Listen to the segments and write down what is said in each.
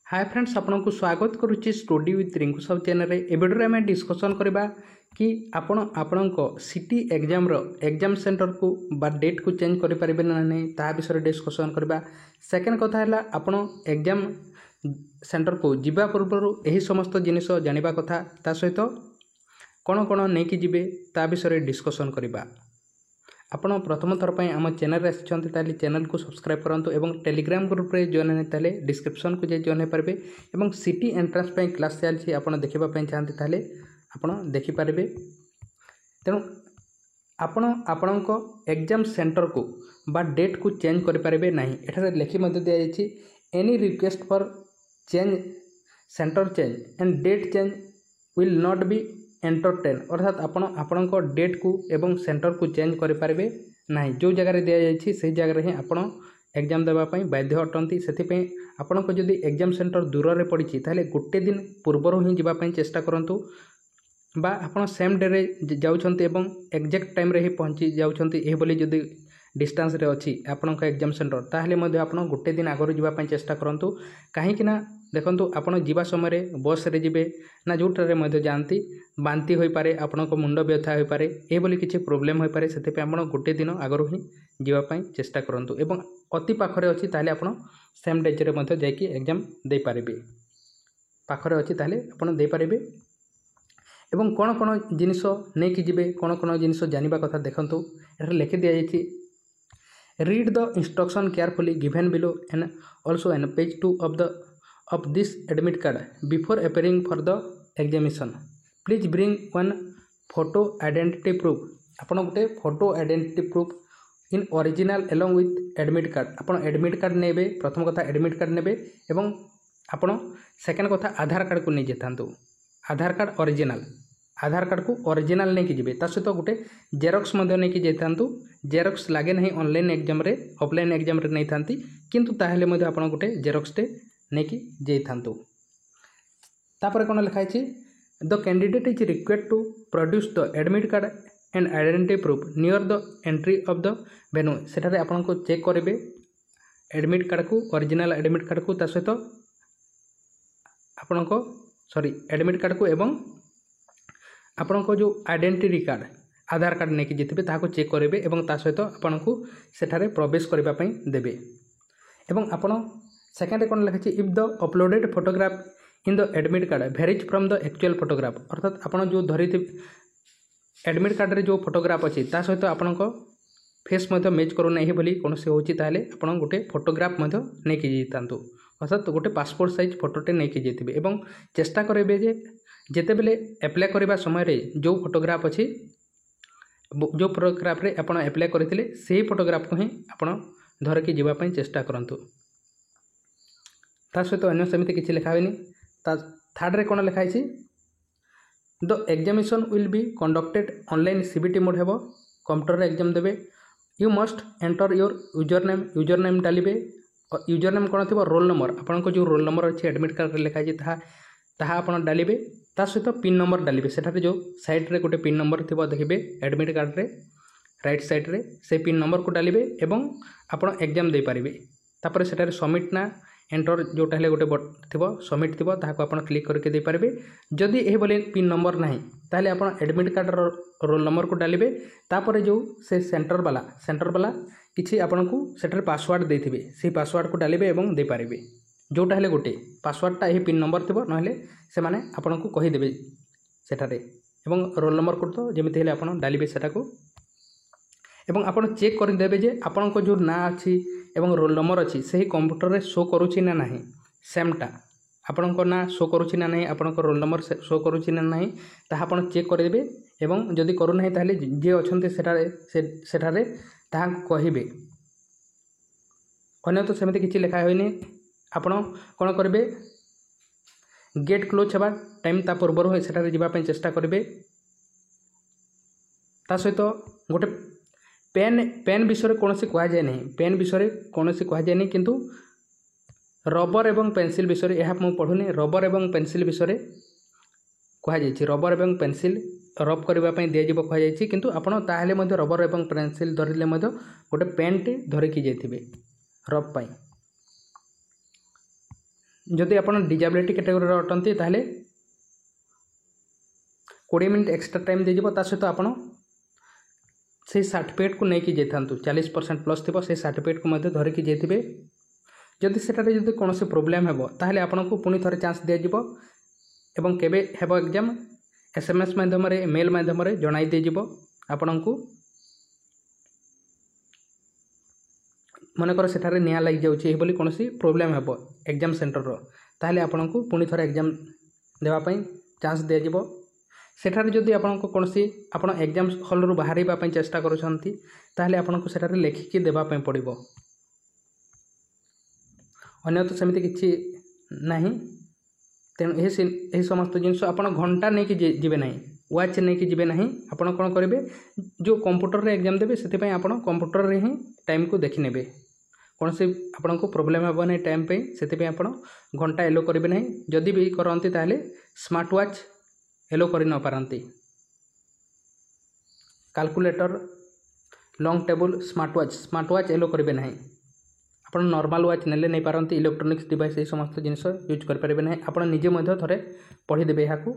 Hi friends आपन को स्वागत करुच्ची study with Rinku Sahu channel रे ए वीडियो में डिस्कशन करबा कि आपण सिटी एग्जाम रो एग्जाम सेंटर को बा डेट को चेंज करि परिबे ना नहीं ता विषय डिस्कशन करबा। सेकंड कथा है आपण एग्जाम सेंटर को जीवा पूर्व यही समस्त जिनिस जानिबा कथा ता सहित कौन कौन नहीं कि जीवे ता विषय डिस्कशन करबा। आपण प्रथम थर पर आम चैनल आसी चैनल को सब्सक्राइब करूँ और टेलीग्राम ग्रुप रे जॉइन होते डिस्क्रिप्शन को जाए जॉइन हो पारे और सिटी एंट्रांस क्लास चलती आपड़ देखापी चाहते ताले आपड़ देखिपारे। तेणु आपण एग्जाम सेंटर को बा डेट को चेंज करें ना एठार लिखि दि जाए any request for change centre change and date change will not be entertain अर्थात आपण डेट को एवं सेंटर को चेंज करें ना जो जगार दि जाए से जगह ही आपण एग्जाम देवाई बाध्य अटंती से आपण को जदि एग्जाम सेंटर दूर में पड़ी ताले गोटे दिन पूर्वर ही जावाई चेष्टा करूँ बा आपण सेम डे रे जाउछंती एवं एक्जेक्ट टाइम रे ही पहुँची जाउछंती एही बोली जदि डिस्टेंस रे अछि आपनक एग्जाम सेंटर ताहले मध्ये आपण गोटे दिन आगरो जावाई चेष्टा करंतु काहेकि ना देखंतु आपण जीवा समय रे बस रे जिबे ना जोटारे मध्ये जानती बांती होई पारे आपनक मुंड व्यथा होई पारे एही बोली किछि प्रॉब्लम होई पारे सेते पे आपण गोटे दिन आगरो ही जावाई चेष्टा करंतु एवं अति पाखरे अछि ताहले आपण सेम डे रे मध्ये जाई एग्जाम दे पारिबे पाखरे अछि ताहले आपण दे पारिबे। एवं कौन कौन जिनिस नहीं कि जीवे कौन कौन जिनिस जानिबा कथा देखंतु एटा लिखि दिया जायछि read the instruction carefully given below and also on page 2 of this admit card before appearing for the examination please bring one photo identity proof आपण गोटे photo identity proof in original along with admit card आपण admit card नेबे प्रथम कथा admit card नेबे एवं आपण second कथा आधार कार्ड को नहीं जेतांतु आधार कार्ड ओरिजिनल आधार कार्ड को ओरिजिनल नहीं कि ता सहित गोटे जेरक्स नहीं कि जाइथांतु जेरक्स लगे नहीं ऑनलाइन एग्जाम रे ऑफलाइन एग्जाम रे नहीं थांती किंतु ताहेले मध्ये आपण गोटे जेरक्स टे नहीं कि जाइथांतु। तापर कोन लिखा है the candidate is required to produce the admit card and identity proof near the entry of the venue सेठारे आपण को चेक करेंगे एडमिट कार्ड को ओरिजिनल एडमिट कार्ड को ता सहित आपण को सॉरी एडमिट कार्ड को एवं आपण को जो आइडेंटिटी कार्ड आधार कार्ड नहीं कि जितबे ताको चेक करेंगे एवं ता सहित आपण को सेठारे प्रवेश करबा पई देबे। एवं आपण सेकंड कोन लिखा if the uploaded photograph in the admit card varies from the actual photograph अर्थात आपण जो धरी एडमिट कार्ड रे जो फोटोग्राफ अछि ता सहित आपण को फेस मध्ये मैच करू नहीं बोली कोनसे होची ताले आपण गोटे फोटोग्राफ मध्ये नहीं कि जितांतु अर्थात गोटे पासपोर्ट साइज फोटोटे नहीं कि जेतिबे एवं चेष्टा करेंगे जे जेते बेले एप्लाई करबा समय रे जो फोटोग्राफ अछि जो फोटोग्राफ रे आपण एप्लाई करथिले सेही फोटोग्राफ को ही आपण धर के जीवा पई चेष्टा करंतु। ता सहित अन्य समिति किछि लिखा होइनी ता थर्ड रे कोन लिखा है the examination will be conducted online CBT mode हेबो कंप्यूटर रे एग्जाम देबे you must enter your user name डालिबे यूजर नेम कौन थी रोल नंबर आपन को जो रोल नंबर अच्छी एडमिट कार्ड रे लिखा है आपन डालिबे ता सहित पिन नंबर डालिबे सेठारे जो साइड रे गोटे पिन नंबर थी देखिए एडमिट कार्ड रे राइट साइड रे से पिन नंबर को डालिबे एवं आपन एग्जाम दे पारिबे तापर सेठारे सबमिट ना एंटर जोटा हेले गोटे थी सबमिट थी ताको आपन क्लिक करके दे पारिबे। जदि एही बोले पिन नंबर नाही ताले आपन एडमिट कार्ड रोल नंबर को डालिबे तापर जो से सेंटर वाला किसी आपन को सेठारे पासवर्ड देथिबे से पासवर्ड को डालिबे एवं दे पारिबे जोटा हेले गोटे पासवर्डटा यही पिन नंबर थिबो नहले से माने आपन को कहि देबे सेठारे एवं रोल नंबर को तो जेमिति हेले आपन डालिबे सेटा को एवं आपन चेक कर देबे जे आपन को जो ना अछि एवं रोल नंबर अछि सही कंप्यूटर रे शो करूछि ना नाही सेमटा आपन को ना शो करूछि ना नाही आपन को रोल नंबर शो करूछि ना नाही ता आपन चेक कर देबे एवं जदि करू नाही ताले जे अछन्ते सेठारे ताहा कहिबे अन्य तो सेमते किछि लिखा होइनी आपण कोन करबे गेट क्लोज हेबा टाइम ता पूर्वर हो सेठारे जिबा पई चेष्टा करबे ता सहित गोटे पेन विषय कौन से कह जाए नहीं पेन विषय कौन से कह जाए नहीं किंतु रबर एवं पेंसिल विषय यह मुझे पढ़ुनी रबर एवं पेंसिल विषय कह जाए रबर एवं पेंसिल रब करने दिज्व कहुई किंतु आपण ताहले मध्य रबर एवं पेंसिल धरिले गोटे पेन टे धरिकी जाइए रब पाई जदि आप डिजाबिलिटी कैटेगोरी अटंती ताहले 20 मिनट एक्स्ट्रा टाइम दीजिए ता सहित आप से सर्टिफिकेट को लेकिन जाइथांतु 40% प्लस थी से सर्टिफिकेट को धरिकी जाइए। जदि सेटारे जदि कौन प्रोब्लेम हेबो ताहले आपनको पुणी थोड़े चांस दिज्व एवं केबे हेबो एग्जाम SMS माध्यम मेल माध्यम जणाई दिज्व आपनको। मनकर सेठारे निया लग जाउछि बोली कौन प्रोब्लेम हेबो एग्जाम सेंटर रो ताहले आपनको पुणी थोड़े एग्जाम देवाई चांस दिज्व। सेठारे जदि आपनको कौन आपण एग्जाम हॉल रु बाहर चेष्टा करुछंती ताहले आपनको सेठारे लेखिकी देवाई पड़िबो। अन्य तो सेमती किछि नाही। तेणु यही समस्त जिनस आप घंटा नहीं कि जीवे ना वाच नहीं कि जीवे ना आप कौन करेंगे जो कंप्यूटर रे एग्जाम देवे से आप कंप्यूटर रे ही टाइम को देखी नेबे कौन से आपन को प्रोब्लेम हे ना टाइम पे से आप घंटा एलो करेंगे ना। जदि भी करती ताहले स्मार्ट वाच एलो कर न पारती। Calculator log table smart watch allow करेंगे ना। आप नॉर्मल वाच नेले नहीं पारती इलेक्ट्रोनिक्स डिवाइस ये समस्त जिनस यूज करेंगे ना। आप निजे थे पढ़ीदेवे यहाँ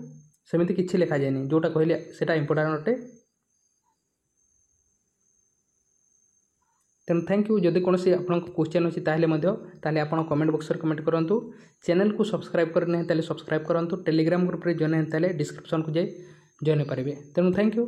सेमती किसी लिखा जाए जोटा कहले सेटा इंपोर्टेंट अटे। तेणु थैंक यू। जदि कौन आपन क्वेश्चन अच्छी ताहले आप कमेंट बॉक्स में कमेंट करूँ। चैनल को सब्सक्राइब करना सब्सक्राइब करूँ। टेलीग्राम ग्रुप में जॉइन है डिस्क्रिप्शन को जाए जॉइन पारे। तेणु थैंक यू।